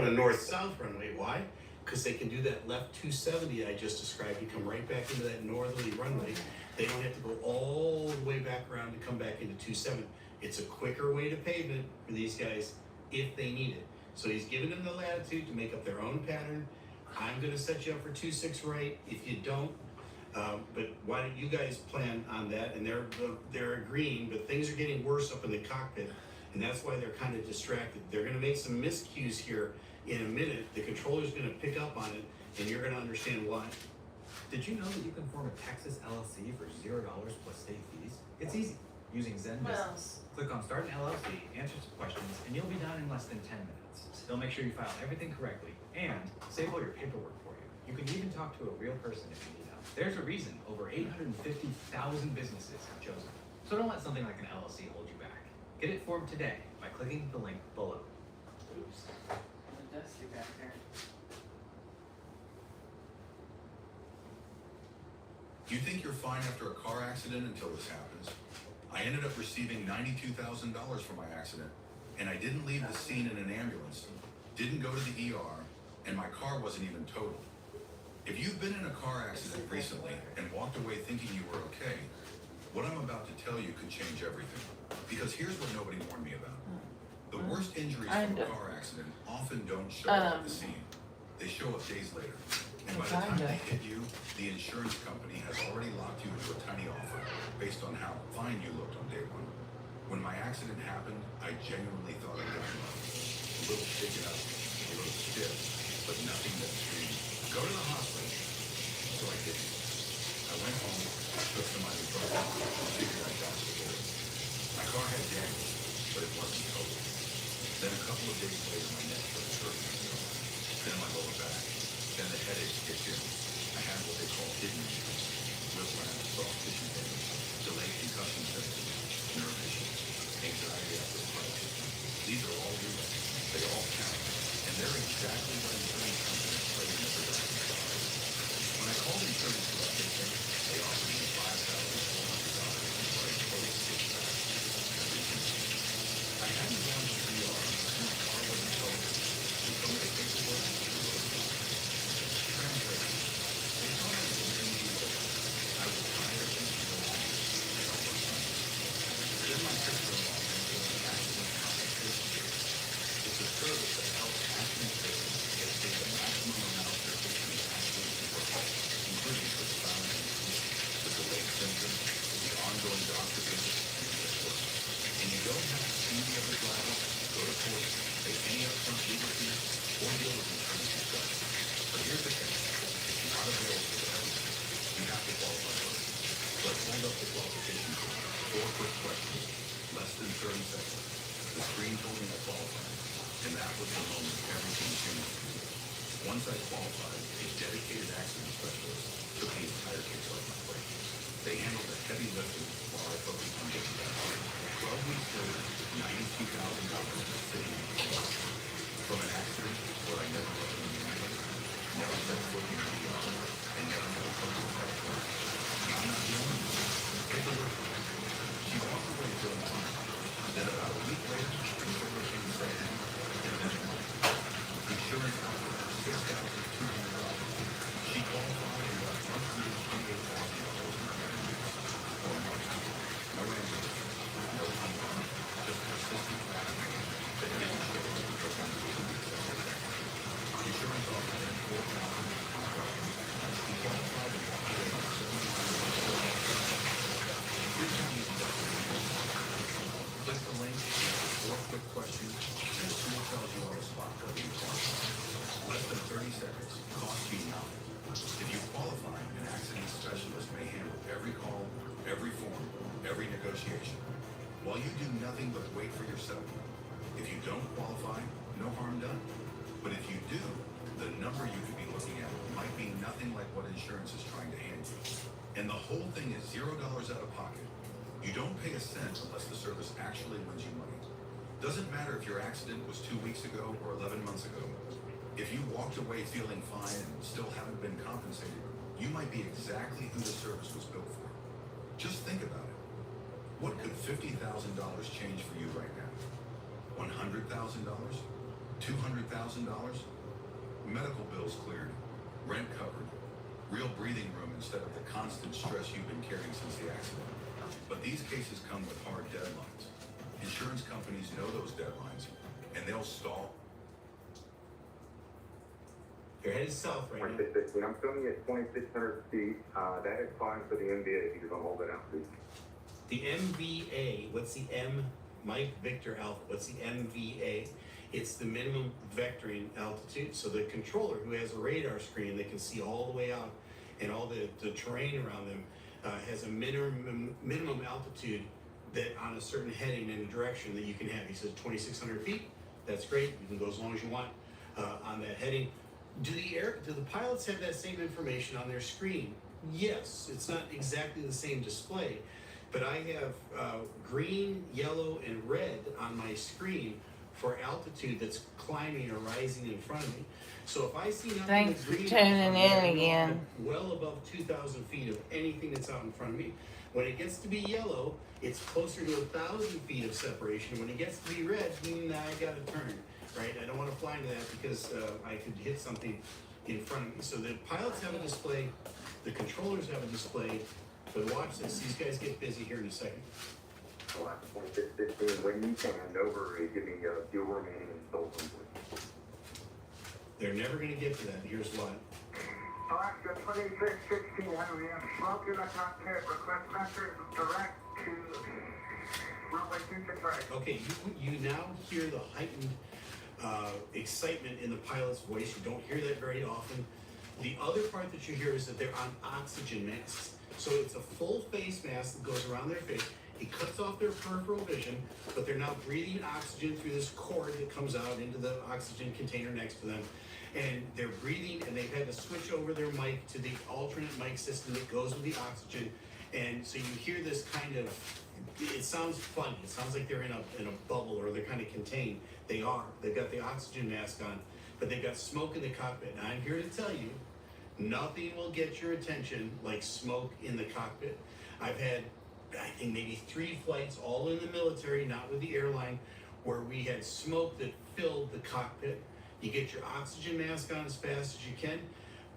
put a north-south runway. Why? Because they can do that left 270 I just described. You come right back into that northerly runway. They don't have to go all the way back around to come back into 27. It's a quicker way to pavement for these guys if they need it. So he's giving them the latitude to make up their own pattern. I'm going to set you up for 2-6 right. If you don't, but why don't you guys plan on that? And they're agreeing, but things are getting worse up in the cockpit, and that's why they're kind of distracted. They're going to make some miscues here in a minute. The controller's going to pick up on it, and you're going to understand why. Did you know that you can form a Texas LLC for $0 plus state fees? It's easy. Using Zen Business. Click on Start an LLC, answer some questions, and you'll be done in less than 10 minutes. They'll make sure you file everything correctly and save all your paperwork for you. You can even talk to a real person if you need help. There's a reason over 850,000 businesses have chosen it. So don't let something like an LLC hold you back. Get it formed today by clicking the link below. Oops. The dusty back there. You think you're fine after a car accident until this happens. I ended up receiving $92,000 for my accident, and I didn't leave the scene in an ambulance, didn't go to the ER, and my car wasn't even totaled. If you've been in a car accident recently and walked away thinking you were okay, what I'm about to tell you could change everything. Because here's what nobody warned me about. The worst injuries from a car accident often don't show up at the scene. They show up days later. And by the time they hit you, the insurance company has already locked you into a tiny offer based on how fine you looked on day one. When my accident happened, I genuinely thought I'd gotten up. A little shaken up, a little stiff, but nothing that screamed, go to the hospital. So I didn't. I went home, took some ibuprofen, and figured I'd dodge the bullet. My car had damage, but it wasn't total. Then a couple of days later, my neck started hurting myself. Then my lower back. Then the headache kicked in. I had what they call hidden injuries, whiplash, soft tissue damage, delayed concussion symptoms, nerve issues, anxiety after a car accident. These are all real. They all count. And they're exactly what insurance companies play in their production stars. When I called insurance about this thing, they offered me $5,400 for a total kickback. I hadn't gone to the ER and my car wasn't totaled. They told me the paperwork was translated. They thought I was a new deal. I was tired and strong. Then my sister-in-law mentioned the accident compensation service. It's a service that helps accident victims get paid the maximum amount of their victim's accident support, including for the family, the delayed symptoms, the ongoing doctor visits, and the support. And you don't have to see the other driver, go to court, pay any upfront legal fees, or deal with insurance discussion. But here's the thing. If you're not available for everything, you have to qualify for it. Let's hold up the qualification form. 4 quick questions. Less than 30 seconds. The screen told me I qualified. And that was the moment everything changed. Once I qualified, a dedicated accident specialist took the entire case off my plate. They handled the heavy lifting while I focused on getting better. 12 weeks later, $92,000 was sitting in the car. From an accident where I never went in the ambulance, never set foot in the ER, and never had a phone call. I'm not the only one. Take a look. She walked away feeling fine. Then about a week later, the came second, and then insurance offered $6,200. She qualified and got $128,000 in premiums. 4 months. No ambulance, no home, just persistent passion that didn't show up because I'm too successful. Insurance offered him $4,000. He qualified and walked away with $7,000. Here's how you conduct it. Click the link, answer 4 quick questions, and the tool tells you on the spot whether you qualify. Less than 30 seconds, cost you nothing. If you qualify, an accident specialist may handle every call, every form, every negotiation, while you do nothing but wait for your settlement. If you don't qualify, no harm done. But if you do, the number you could be looking at might be nothing like what insurance is trying to hand you. And the whole thing is $0 out of pocket. You don't pay a cent unless the service actually wins you money. Doesn't matter if your accident was 2 weeks ago or 11 months ago. If you walked away feeling fine and still haven't been compensated, you might be exactly who the service was built for. Just think about it. What could $50,000 change for you right now? $100,000? $200,000? Medical bills cleared, rent covered, real breathing room instead of the constant stress you've been carrying since the accident. But these cases come with hard deadlines. Insurance companies know those deadlines, and they'll stall. You're headed south right now. 2650. I'm filming at 2,600 feet. That is fine for the MVA if you're gonna hold it out, please. The MVA, what's the M? Mike Victor Alpha, what's the MVA? It's the minimum vectoring altitude. So the controller who has a radar screen that can see all the way out and all the terrain around them has a minimum altitude that on a certain heading and direction that you can have. He says 2,600 feet. That's great. You can go as long as you want on that heading. Do the pilots have that same information on their screen? Yes. It's not exactly the same display, but I have green, yellow, and red on my screen for altitude that's climbing or rising in front of me. So if I see nothing Thanks that's for green, tuning I'm in again. well above 2,000 feet of anything that's out in front of me. When it gets to be yellow, it's closer to 1,000 feet of separation. When it gets to be red, I got to turn, right? I don't want to fly into that because I could hit something in front of me. So the pilots have a display, the controllers have a display, but watch this. These guys get busy here in a second. All right, 2615. When you can, over, give me fuel remaining and soul complete. They're never going to get to that. Here's why. Alaska 2616, Henry, I'm smoke in the cockpit, request message direct to runway 26 right. Okay, you now hear the heightened excitement in the pilot's voice. You don't hear that very often. The other part that you hear is that they're on oxygen masks. So it's a full face mask that goes around their face. It cuts off their peripheral vision, but they're now breathing oxygen through this cord that comes out into the oxygen container next to them. And they're breathing, and they've had to switch over their mic to the alternate mic system that goes with the oxygen. And so you hear this kind of, it sounds funny. It sounds like they're in a bubble or they're kind of contained. They are. They've got the oxygen mask on, but they've got smoke in the cockpit. Now I'm here to tell you, nothing will get your attention like smoke in the cockpit. I've had, I think maybe 3 flights, all in the military, not with the airline, where we had smoke that filled the cockpit. You get your oxygen mask on as fast as you can.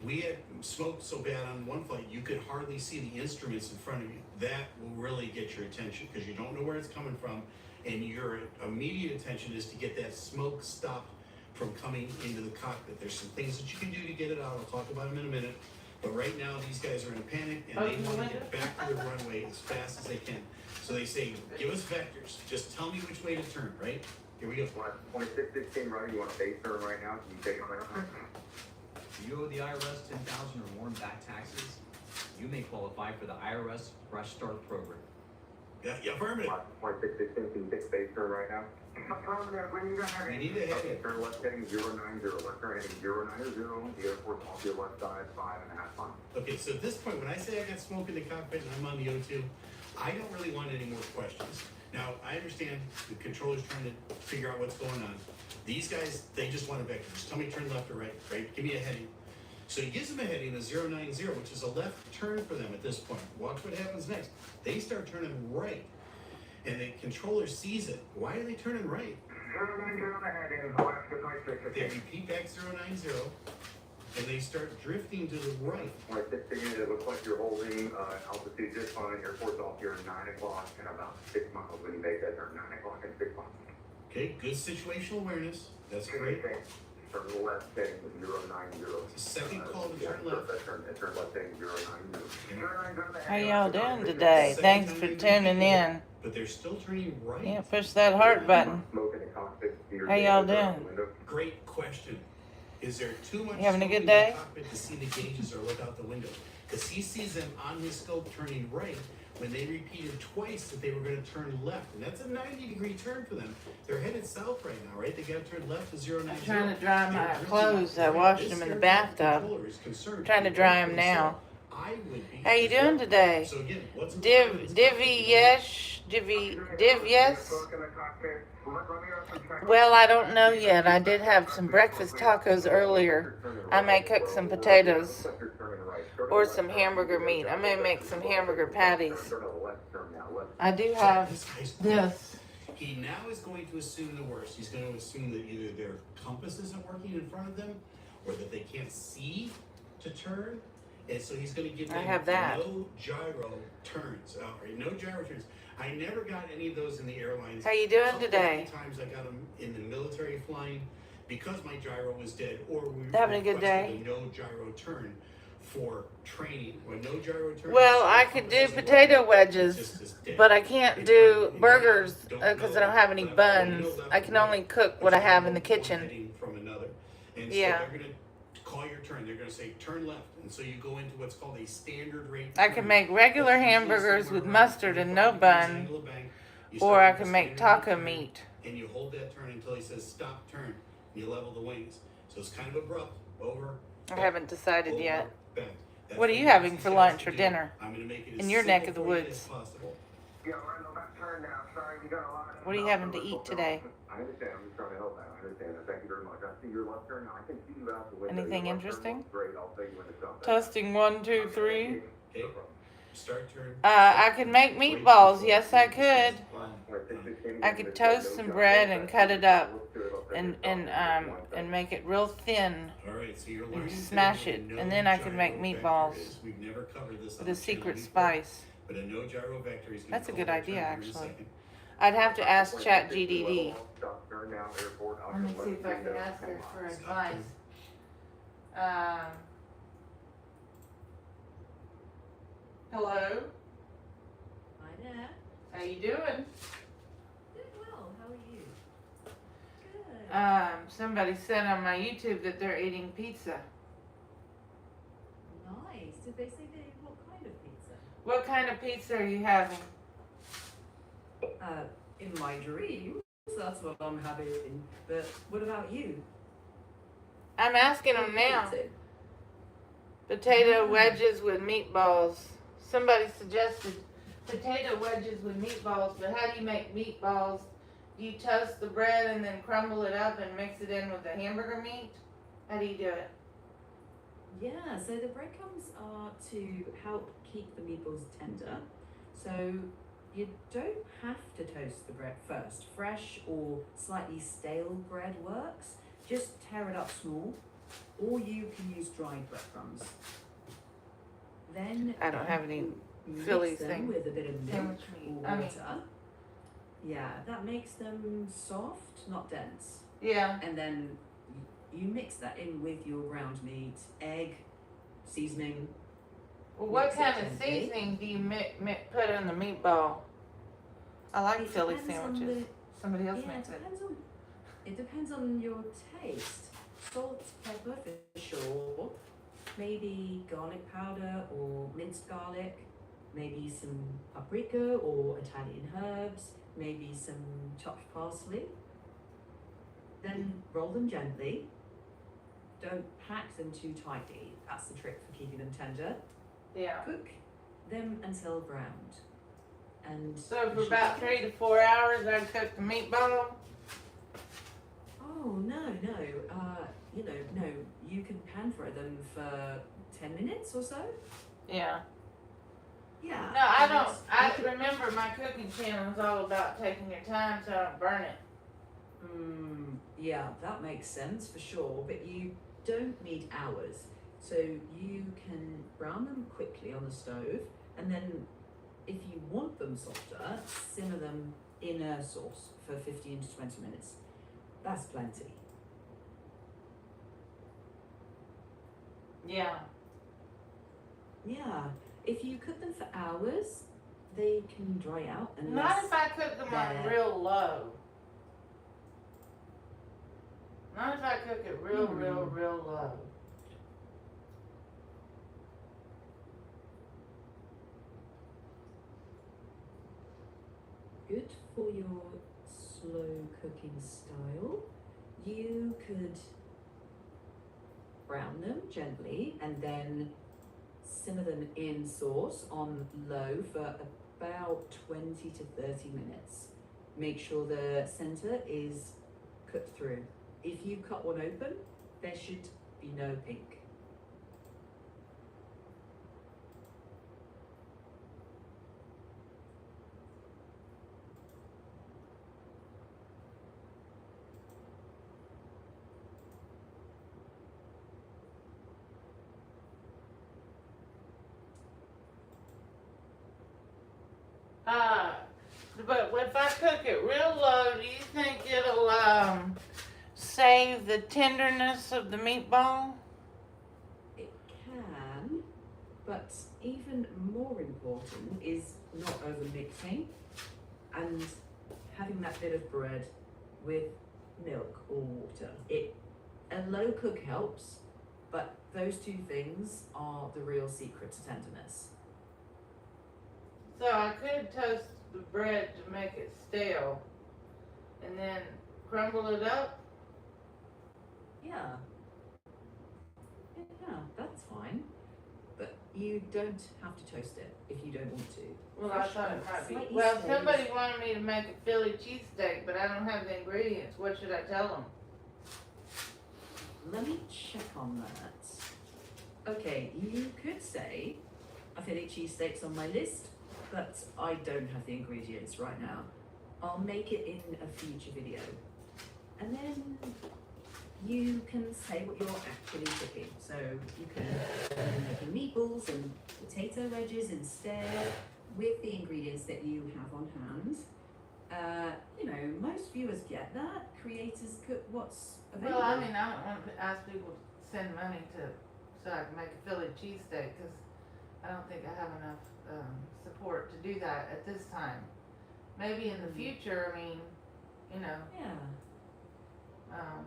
We had smoke so bad on one flight, you could hardly see the instruments in front of you. That will really get your attention because you don't know where it's coming from, and your immediate attention is to get that smoke stopped from coming into the cockpit. There's some things that you can do to get it out. I'll talk about them in a minute. But right now, these guys are in a panic, and they want to get back to the runway as fast as they can. So they say, give us vectors. Just tell me which way to turn, right? Here we go. 2616, running. You want a base turn right now? Can you take it right now? If you owe the IRS 10,000 or more in back taxes, you may qualify for the IRS Rush Start program. Yeah, affirmative. 2616, can you take a base turn right now? Affirmative, we need a We heading. need a Okay, heading. turn left heading 090, left turn heading 090, the airport's off your left side, 5.5 miles. Okay, so at this point, when I say I got smoke in the cockpit and I'm on the O2, I don't really want any more questions. Now, I understand the controller's trying to figure out what's going on. These guys, they just want a vector. Just tell me turn left or right, right? Give me a heading. So he gives them a heading, a 090, which is a left turn for them at this point. Watch what happens next. They start turning right, and the controller sees it. Why are they turning right? 090 the heading, Alaska They 2616. repeat back 090, and they start drifting to the right. 2616, it looks like you're holding altitude just fine. Airport's off here at 9 o'clock and about 6 miles when you make that turn, 9 o'clock and 6 miles. Okay, good situational awareness. That's great. Turn left heading 090. The second call to turn Yeah, left. turn left heading 090. 090 the How heading. y'all doing today? Thanks for tuning in. But they're still turning right. Yeah, push that heart button. Smoke in the cockpit. How y'all doing? Great question. Is there too much You having a smoke good in the day? cockpit to see the gauges or look out the window? Because he sees them on his scope turning right when they repeated twice that they were going to turn left. And that's a 90-degree turn for them. They're headed south right now, right? They got to turn left to 090. I'm trying to dry my They're drifting clothes. I right. washed This them in the aircraft bathtub. controller is concerned I'm trying to with dry 'em what now. I would be How you as well. doing today? So again, what's Divvy yes? Div yes? Smoke in the cockpit. Let me know some check. Well, I don't know yet. I did have some breakfast tacos earlier. I may cook some potatoes or some hamburger meat. I may make some hamburger patties. I do have this. He now is going to assume the worst. He's going to assume that either their compass isn't working in front of them, or that they can't see to turn. And so he's going to give I them have that. no gyro turns. Right? No gyro turns. I never got any of those in the airlines. How you doing Couple today? times I got them in the military flying because my gyro was dead, or we Having a good requested day? a no gyro turn for training. Or no gyro turn. Well, the I could compass do doesn't work, potato it wedges, just is dead. but I can't And do I burgers don't because I know, don't have any but buns. left I can or only right, cook but what I you have in the know one kitchen. heading from another. And Yeah. so they're going to call your turn. They're going to say turn left. And so you go into what's called a standard rate I turn. can make regular That's usually hamburgers somewhere with around mustard and no 45 degrees bun, angle of bank. You or start I with can the make standard taco rate turn, meat. and you hold that turn until he says stop turn. And you level the wings. So it's kind of abrupt. Over. I back, haven't decided over, yet. back. That's What are he you having asks for you guys lunch to or do. dinner? I'm going to make it In as your neck simple of the for you woods? as possible. Yeah, we're in the left turn now. Sorry, we got a lot of. What are you having to eat today? I understand. I'm just trying to help out. I understand that. Thank you very much. I see your left turn now. I can see you out the window. Anything Your left turn interesting? looks great. I'll tell you when to stop. Testing 1, 2, 3. Okay. Start turn. I could make meatballs. Yes, I could. I could toast some bread and cut it up and make it real thin All right, so you're and learning smash today it, what a and no then I could gyro make vector meatballs is. We've never covered this on with a the channel secret before, spice. but a no gyro vector is going That's to a good idea, in a actually. second. I'd have to ask ChatGPT. Let me see if I can ask her for advice. Hello, Hi there. how you doing? Doing well. How are you? Good. Somebody said on my YouTube that they're eating pizza. Nice. Did they say what kind of pizza? What kind of pizza are you having? In my dreams, that's what I'm having. But what about you? I'm asking them What now. pizza? Potato wedges with meatballs. Somebody suggested potato wedges with meatballs, but how do you make meatballs? Do you toast the bread and then crumble it up and mix it in with the hamburger meat? How do you do it? Yeah, so the breadcrumbs are to help keep the meatballs tender. So you don't have to toast the bread first. Fresh or slightly stale bread works. Just tear it up small, or you can use dried breadcrumbs. Then I don't have any mix Philly them thing. with a bit of milk Sandwich or meat. water. Yeah, that makes them soft, not dense. Yeah. And then you mix that in with your ground meat, egg, seasoning. Well, what Mix it kind of gently. seasoning do you put in the meatball? I like It Philly depends on sandwiches. Somebody else Yeah, makes it. it depends on your taste. Salt, pepper for sure. Maybe garlic powder or minced garlic. Maybe some paprika or Italian herbs. Maybe some chopped parsley. Then roll them gently. Don't pack them too tightly. That's the trick for keeping them tender. Yeah. Cook them until browned. And So for about 3 to 4 hours, I cook the meatball. oh no, no, you can pan fry them for 10 minutes or so. Yeah. Yeah. No, I and don't. it's- I remember my cooking channel is all about taking your time so I don't burn it. Yeah, that makes sense for sure, but you don't need hours. So you can brown them quickly on the stove, and then if you want them softer, simmer them in a sauce for 15 to 20 minutes. That's plenty. Yeah. Yeah, if you cook them for hours, they can dry out Not unless if I cook them on they're- real low. Not if I cook it real low. good for your slow cooking style. You could brown them gently and then simmer them in sauce on low for about 20 to 30 minutes. Make sure the center is cooked through. If you cut one open, there should be no pink. but if I cook it real low, do you think it'll save the tenderness of the meatball? It can, but even more important is not over mixing and having that bit of bread with milk or water. A low cook helps, but those two things are the real secret to tenderness. So I could toast the bread to make it stale and then crumble it up? Yeah. Yeah, that's fine. But you don't have to toast it if you don't want to. Well, I thought it might be. Slightly Well, stale. somebody wanted me to make a Philly cheesesteak, but I don't have the ingredients. What should I tell them? Let me check on that. Okay, you could say a Philly cheesesteak's on my list, but I don't have the ingredients right now. I'll make it in a future video. And then you can say what you're actually cooking. So you can be making meatballs and potato wedges instead with the ingredients that you have on hand. You know, most viewers get that. Creators cook what's available. Well, I mean, I don't want to ask people to send money so I can make a Philly cheesesteak because I don't think I have enough support to do that at this time. Maybe in the future, I mean, you know. Yeah. Um,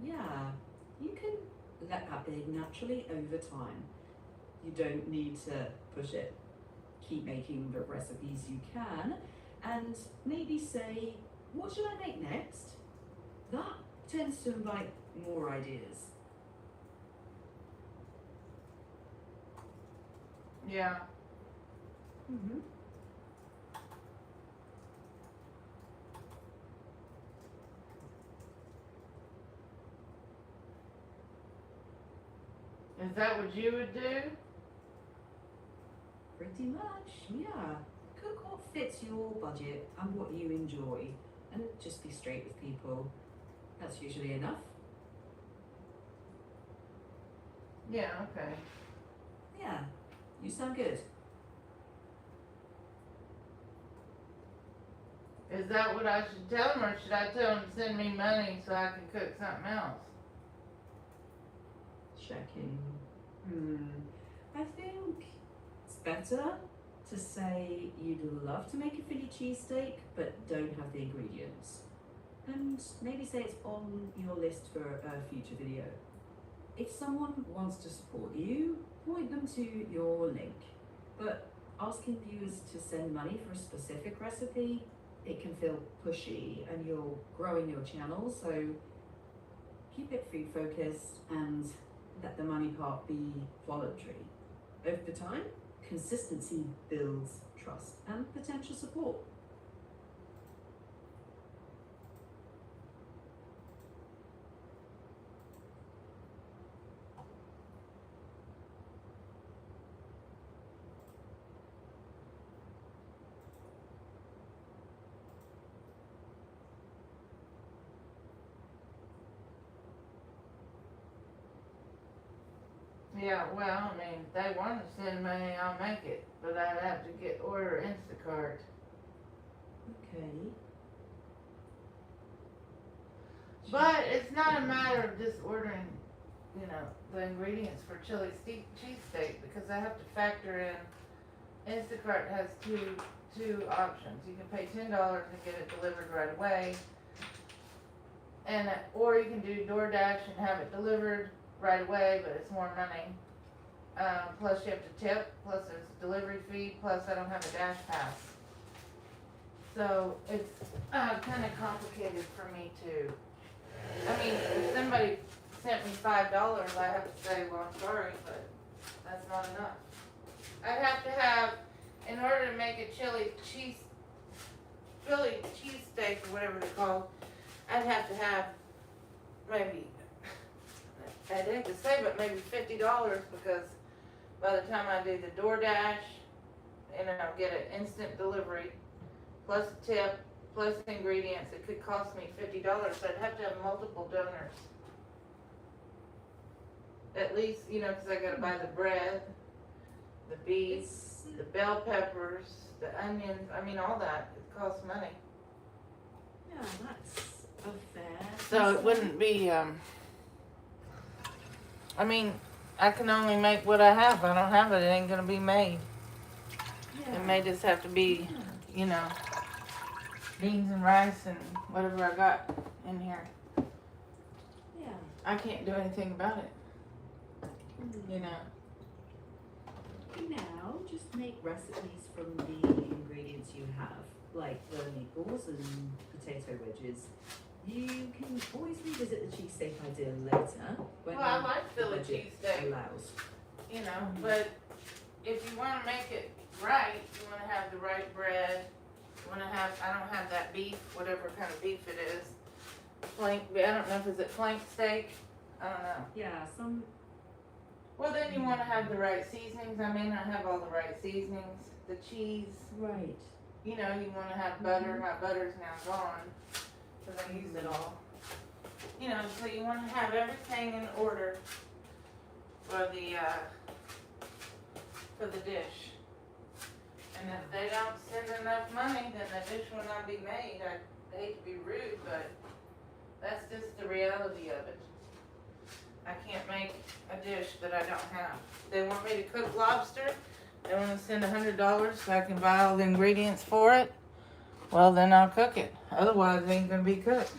Yeah, you can let that build naturally over time. You don't need to push it. Keep making the recipes you can and maybe say, what should I make next? That tends to invite more ideas. yeah. Mm-hmm. Is that what you would do? Pretty much, yeah. Cook what fits your budget and what you enjoy, and just be straight with people. That's usually enough. Yeah, okay. Yeah, you sound good. Is that what I should tell them, or should I tell them to send me money so I can cook something else? Checking. I think it's better to say you'd love to make a Philly cheesesteak but don't have the ingredients. And maybe say it's on your list for a future video. If someone wants to support you, point them to your link. But asking viewers to send money for a specific recipe, it can feel pushy and you're growing your channel, so keep it food focused and let the money part be voluntary. Over time, consistency builds trust and potential support. Yeah, well, I mean, if they want to send money, I'll make it, but I'd have to order Instacart. Okay. But it's not a matter of just ordering, you know, the ingredients for chili cheesesteak because I have to factor in. Instacart has two options. You can pay $10 and get it delivered right away, and or you can do DoorDash and have it delivered right away, but it's more money. Plus you have to tip, plus there's a delivery fee, plus I don't have a Dash Pass. So it's kind of complicated for me to, I mean, if somebody sent me $5, I have to say, well, I'm sorry, but that's not enough. I'd have to have, in order to make a Philly cheesesteak or whatever they're called, I'd have to have maybe, I'd have to say, but maybe $50 because by the time I do the DoorDash, you know, get an instant delivery, plus a tip, plus the ingredients, it could cost me $50. So I'd have to have multiple donors. At least, you know, because I gotta buy the bread the beef, It's, the bell peppers, the onions, I mean, all that, it costs money. yeah, that's a fair. So it concern. wouldn't be, I mean, I can only make what I have. If I don't have it, it ain't gonna be made. Yeah. It may just have to be, Yeah. you know, beans and rice and whatever I got in here. Yeah. I can't do anything about it, you know. Now, just make recipes from the ingredients you have, like the meatballs and potato wedges. You can always revisit the cheesesteak idea later when Well, I like the Philly budget cheesesteak, allows. you know, but if you wanna make it right, you wanna have the right bread. You wanna have, I don't have that beef, whatever kind of beef it is. Flank, I don't know if it's a flank steak, I don't know. Yeah, some. Well, then you wanna have the right seasonings. I may not have all the right seasonings. The cheese, Right. you know, you wanna have butter. My butter's now gone, cause I used it all. You know, so you wanna have everything in order for the dish. And if they don't send enough money, then the dish will not be made. I hate to be rude, but that's just the reality of it. I can't make a dish that I don't have. They want me to cook lobster. They want to send $100 so I can buy all the ingredients for it. Well, then I'll cook it. Otherwise, it ain't gonna be cooked.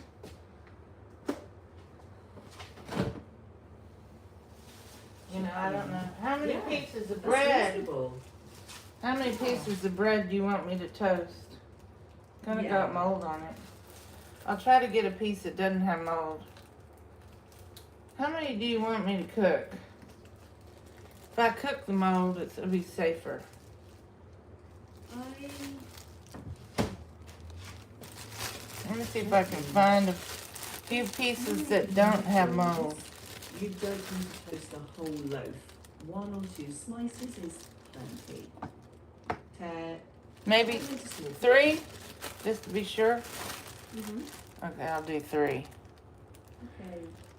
You know, I don't know. How many Yeah, pieces of That's bread? reasonable. How many pieces of bread do you want me to toast? Kinda Yeah. got mold on it. I'll try to get a piece that doesn't have mold. How many do you want me to cook? If I cook the mold, it'll be safer. Let me see if I can find a few pieces that don't have mold. You don't need to toast a whole loaf. 1 or 2 slices is plenty. Maybe 3, just to be sure. Mm-hmm. Okay, I'll do 3. Okay.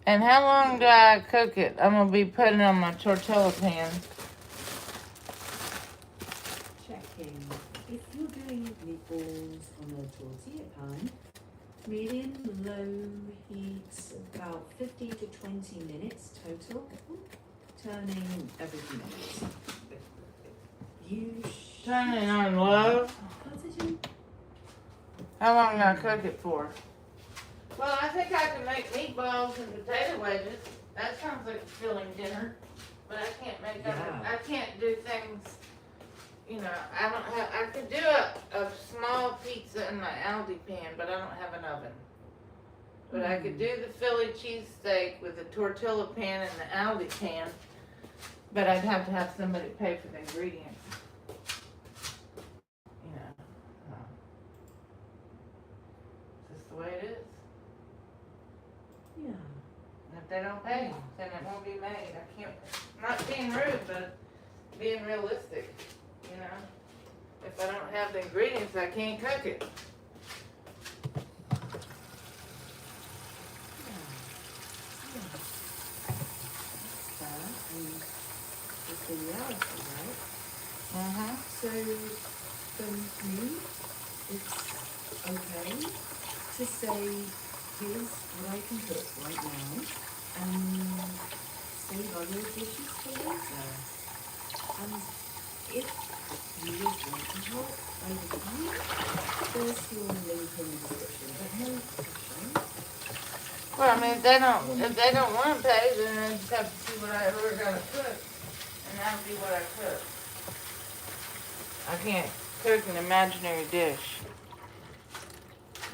And how long do I cook it? I'm gonna be putting it on my tortilla pan. Checking. If you're doing meatballs on a tortilla pan, medium low heat, about 15 to 20 minutes total. Turning every few minutes. You Turn it on low. Put it in. How long do I cook it for? Well, I think I can make meatballs and potato wedges. That sounds like a filling dinner. But I can't make Yeah. I can't do things, you know, I could do a small pizza in my Aldi pan, but I don't have an oven. But I could do the Philly cheesesteak with the tortilla pan and the Aldi pan. But I'd have to have somebody pay for the ingredients. You know. It's just the way it is. Yeah. And if they don't pay, then it won't be made. I can't, I'm not being rude, but being realistic, you know? If I don't have the ingredients, I can't cook it. It's the reality, right? Mm-hmm. So for me, it's okay to say, here's what I can cook right now, and save other dishes for later. And if you would want to help over time, there's your link in the description, but no pressure. Well, I mean, if they don't want to pay, then I just have to see what we're gonna cook, and that'll be what I cook. I can't cook an imaginary dish,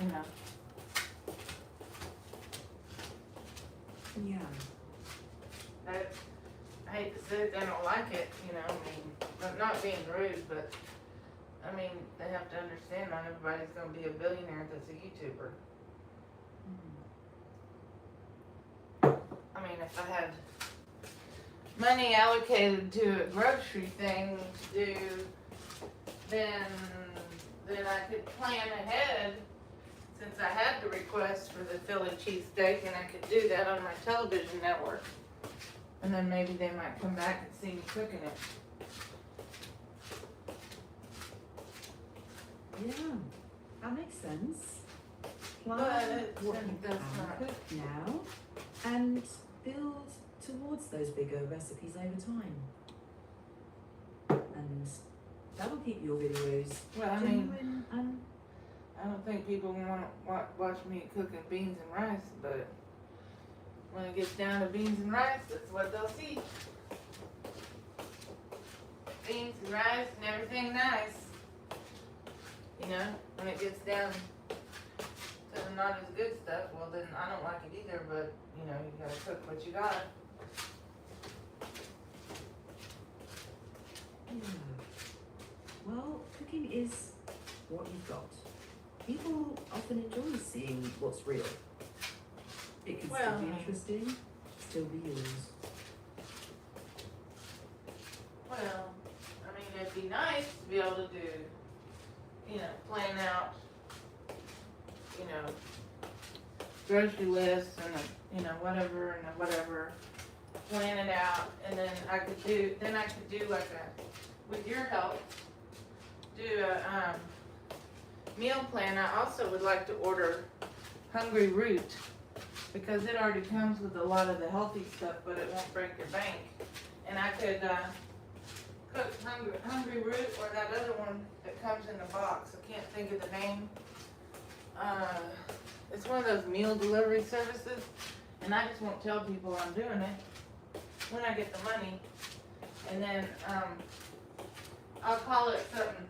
you know. Yeah. I hate to say it, they don't like it, you know, I mean, I'm not being rude, but, I mean, they have to understand not everybody's gonna be a billionaire that's a YouTuber. I mean, if I had money allocated to a grocery thing to do, then I could plan ahead, since I had the request for the Philly cheesesteak, and I could do that on my television network. And then maybe they might come back and see me cooking it. Yeah, that makes sense. But Plan what then you that's can not- cook now and build towards those bigger recipes over time. And that'll keep your videos Well, I mean, genuine and I don't think people want to watch me cooking beans and rice, but when it gets down to beans and rice, that's what they'll see. Beans and rice and everything nice. You know, when it gets down to the not as good stuff, well then I don't like it either, but you know, you gotta cook what you got. yeah. Well, cooking is what you've got. People often enjoy seeing what's real. It can Well, still be interesting, still be yours. Well, I mean, it'd be nice to be able to do, you know, plan out, you know, grocery lists and, you know, whatever and whatever, plan it out, and then I could do like a, with your help, do a, meal plan. I also would like to order Hungry Root, because it already comes with a lot of the healthy stuff, but it won't break your bank. And I could, cook Hungry Root or that other one that comes in the box. I can't think of the name. It's one of those meal delivery services, and I just won't tell people I'm doing it when I get the money. And then I'll call it something.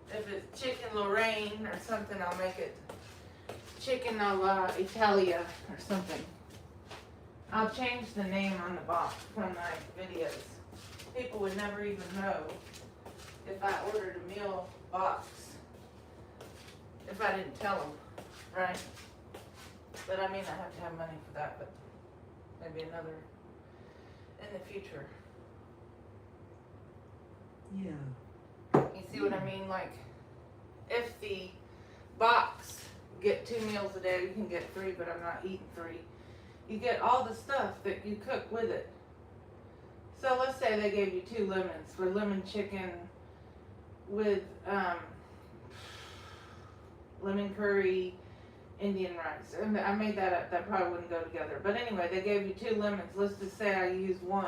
If it's Chicken Lorraine or something, I'll make it Chicken alla Italia or something. I'll change the name on the box from my videos. People would never even know if I ordered a meal box if I didn't tell them, right? But I mean, I have to have money for that, but maybe another in the future. Yeah. You see what I mean? Like, if the box, get 2 meals a day, you can get 3, but I'm not eating 3. You get all the stuff that you cook with it. So let's say they gave you 2 lemons for lemon chicken with lemon curry, Indian rice. And I made that up. That probably wouldn't go together. But anyway, they gave you 2 lemons. Let's just say I used 1.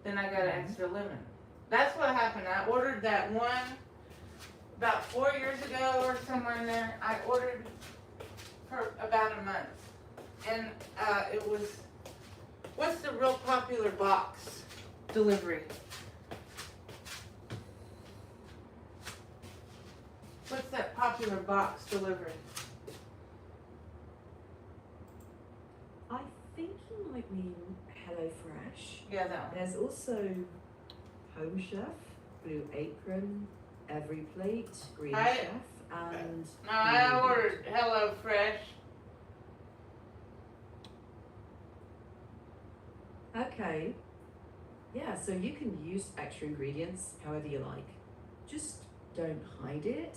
Then I got an extra lemon. That's what happened. I ordered that one about 4 years ago or somewhere in there. I ordered for about a month. And it was, what's the real popular box delivery? What's that popular box delivery? I think you might mean HelloFresh. Yeah, that one. There's also Home Chef, Blue Apron, Every Plate, Green Chef, and No, I ordered HelloFresh. Okay. Yeah, so you can use extra ingredients however you like. Just don't hide it.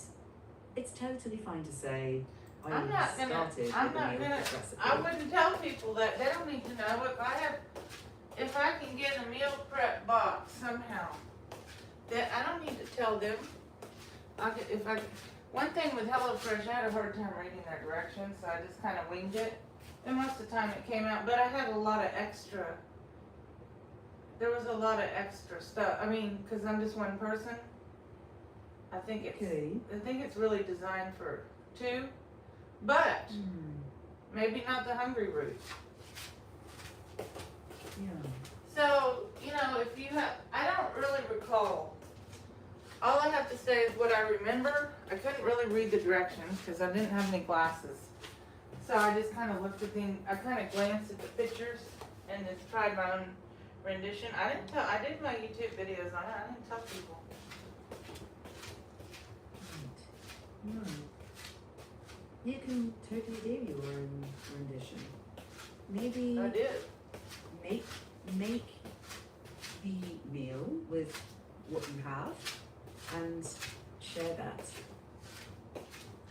It's totally fine to say, I I'm only not gonna- started I'm with a not meal gonna- kit recipe. I wouldn't tell people that. They don't need to know. If I can get a meal prep box somehow, that I don't need to tell them. One thing with HelloFresh, I had a hard time reading their directions, so I just kind of winged it. And most of the time it came out, but I had a lot of extra. There was a lot of extra stuff. I mean, because I'm just one person. I think it's really designed for 2, but maybe not the Hungry Root. Yeah. So, you know, if you have, I don't really recall. All I have to say is what I remember. I couldn't really read the directions because I didn't have any glasses. So I just kind of looked at I kind of glanced at the pictures and just tried my own rendition. I did my YouTube videos on it. I didn't tell people. Right. You can totally do your own rendition. Maybe I did. make the meal with what you have and share that.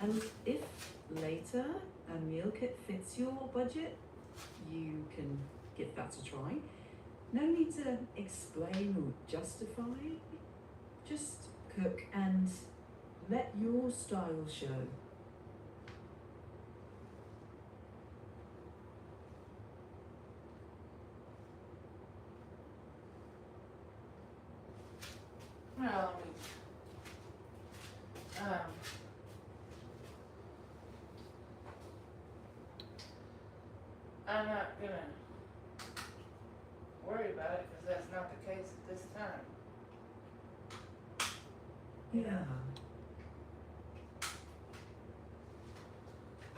And if later a meal kit fits your budget, you can give that a try. No need to explain or justify. Just cook and Let your style show. Well, I'm not gonna worry about it because that's not the case at this time. Yeah.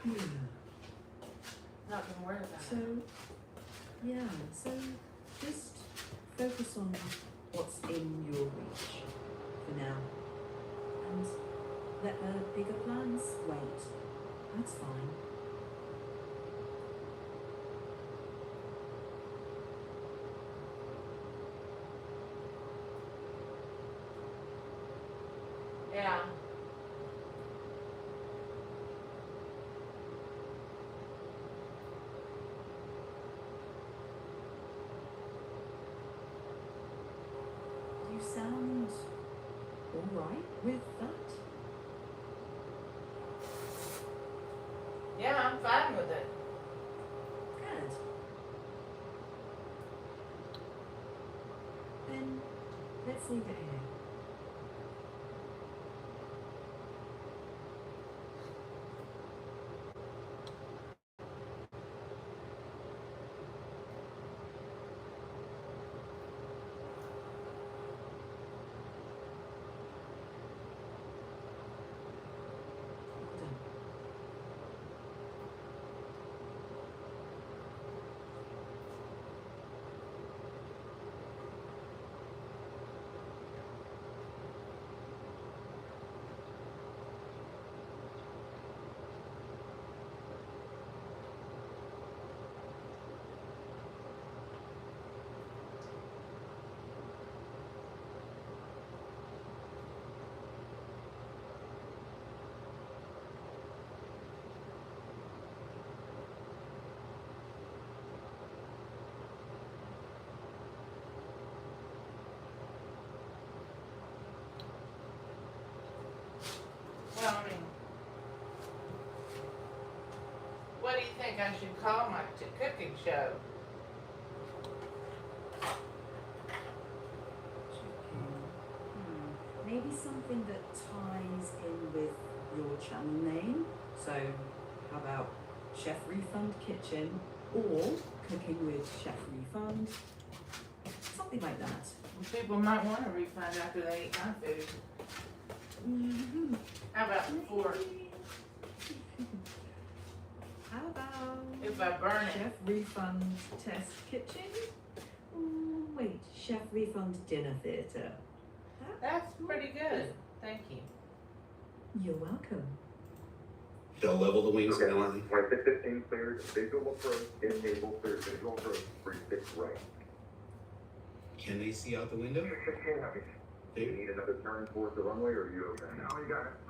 Yeah. Not gonna worry about So, it. yeah, so just focus on what's in your reach for now. And let the bigger plans wait. That's fine. Yeah. You sound alright with that? Yeah, I'm fine with it. Good. Then let's leave it here. Done. Well, I mean, what do you think I should call my cooking show? Maybe something that ties in with your channel name. So, how about Chef Refund Kitchen or Cooking with Chef Refund? Something like that. People might want a refund after they eat my food. Mm-hmm. How about before, How about if I burn it? Chef Refund Test Kitchen? Or wait, Chef Refund Dinner Theatre. That's pretty good. Thank you. You're welcome. They'll level the wings Okay, immediately. right, 15 cleared, visual approach, enable clear visual approach, 36 right. Can they see out the window? 16 heavy. Do you need another turn towards the runway or are you okay? No, you got it.